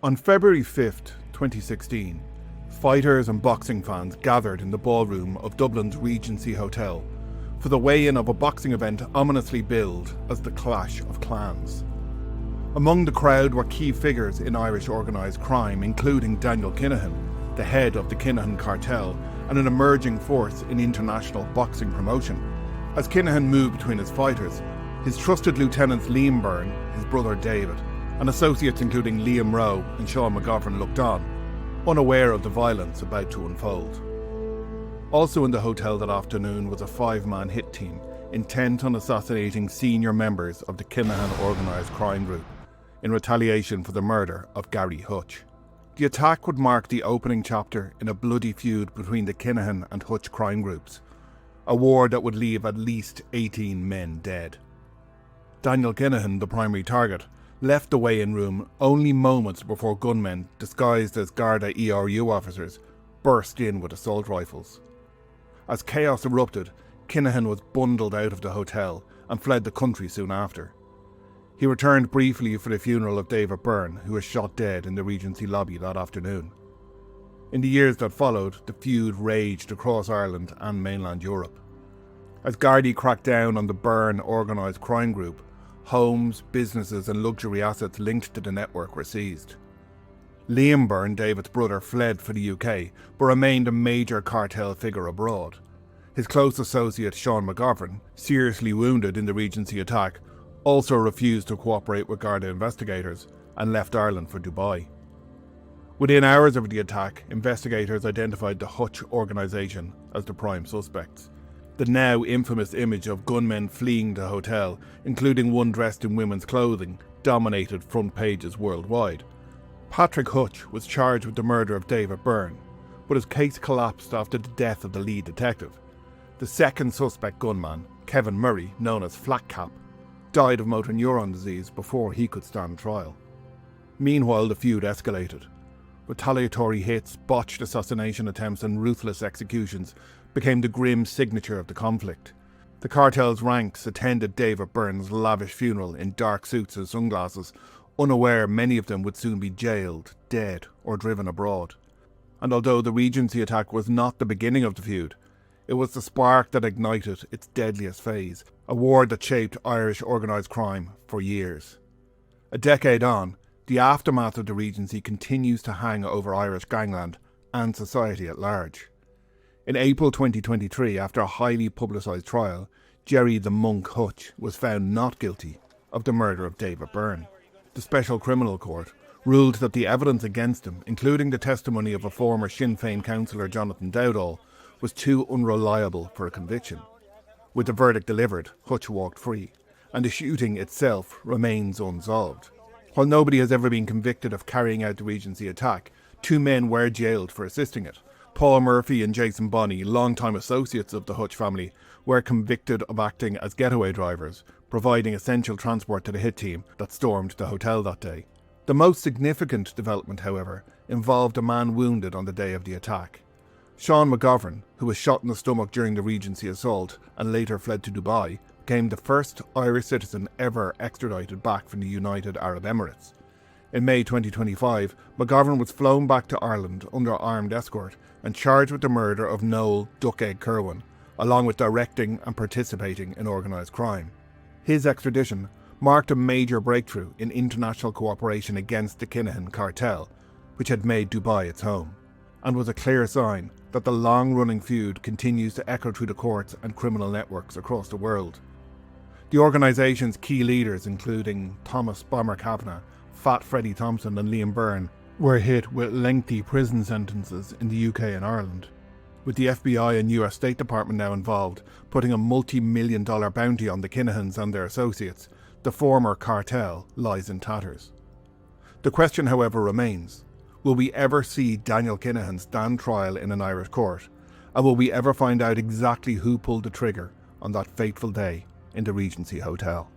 On February 5th, 2016, fighters and boxing fans gathered in the ballroom of Dublin's Regency Hotel for the weigh-in of a boxing event ominously billed as the Clash of Clans. Among the crowd were key figures in Irish organised crime, including Daniel Kinahan, the head of the Kinahan cartel and an emerging force in international boxing promotion. As Kinahan moved between his fighters, his trusted lieutenants David Byrne, his brother David, and associates including Liam Rowe and Sean McGovern looked on, unaware of the violence about to unfold. Also in the hotel that afternoon was a 5-man hit team intent on assassinating senior members of the Kinahan organised crime group in retaliation for the murder of Gary Hutch. The attack would mark the opening chapter in a bloody feud between the Kinahan and Hutch crime groups, a war that would leave at least 18 men dead. Daniel Kinahan, the primary target, left the weigh-in room only moments before gunmen disguised as Garda ERU officers burst in with assault rifles. As chaos erupted, Kinahan was bundled out of the hotel and fled the country soon after. He returned briefly for the funeral of David Byrne, who was shot dead in the Regency lobby that afternoon. In the years that followed, the feud raged across Ireland and mainland Europe. As Gardaí cracked down on the Byrne organised crime group, homes, businesses and luxury assets linked to the network were seized. Liam Byrne, David's brother, fled for the UK, but remained a major cartel figure abroad. His close associate Sean McGovern, seriously wounded in the Regency attack, also refused to cooperate with Garda investigators and left Ireland for Dubai. Within hours of the attack, investigators identified the Hutch organisation as the prime suspects. The now infamous image of gunmen fleeing the hotel, including one dressed in women's clothing, dominated front pages worldwide. Patrick Hutch was charged with the murder of David Byrne, but his case collapsed after the death of the lead detective. The second suspect gunman, Kevin Murray, known as Flat Cap, died of motor neuron disease before he could stand trial. Meanwhile, the feud escalated. Retaliatory hits, botched assassination attempts and ruthless executions became the grim signature of the conflict. The cartel's ranks attended David Byrne's lavish funeral in dark suits and sunglasses, unaware many of them would soon be jailed, dead or driven abroad. And although the Regency attack was not the beginning of the feud, it was the spark that ignited its deadliest phase, a war that shaped Irish organised crime for years. A decade on, the aftermath of the Regency continues to hang over Irish gangland and society at large. In April 2023, after a highly publicised trial, Jerry the Monk Hutch was found not guilty of the murder of David Byrne. The Special Criminal Court ruled that the evidence against him, including the testimony of a former Sinn Féin councillor Jonathan Dowdall, was too unreliable for a conviction. With the verdict delivered, Hutch walked free, and the shooting itself remains unsolved. While nobody has ever been convicted of carrying out the Regency attack, 2 men were jailed for assisting it. Paul Murphy and Jason Bonney, longtime associates of the Hutch family, were convicted of acting as getaway drivers, providing essential transport to the hit team that stormed the hotel that day. The most significant development, however, involved a man wounded on the day of the attack. Sean McGovern, who was shot in the stomach during the Regency assault and later fled to Dubai, became the first Irish citizen ever extradited back from the United Arab Emirates. In May 2025, McGovern was flown back to Ireland under armed escort and charged with the murder of Noel Duckegg Kerwin, along with directing and participating in organised crime. His extradition marked a major breakthrough in international cooperation against the Kinahan cartel, which had made Dubai its home, and was a clear sign that the long-running feud continues to echo through the courts and criminal networks across the world. The organisation's key leaders, including Thomas Bomber Kavanagh, Fat Freddie Thompson and Liam Byrne, were hit with lengthy prison sentences in the UK and Ireland, with the FBI and US State Department now involved, putting a multi-million-dollar bounty on the Kinahans and their associates. The former cartel lies in tatters. The question, however, remains: will we ever see Daniel Kinahan stand trial in an Irish court? And will we ever find out exactly who pulled the trigger on that fateful day in the Regency Hotel?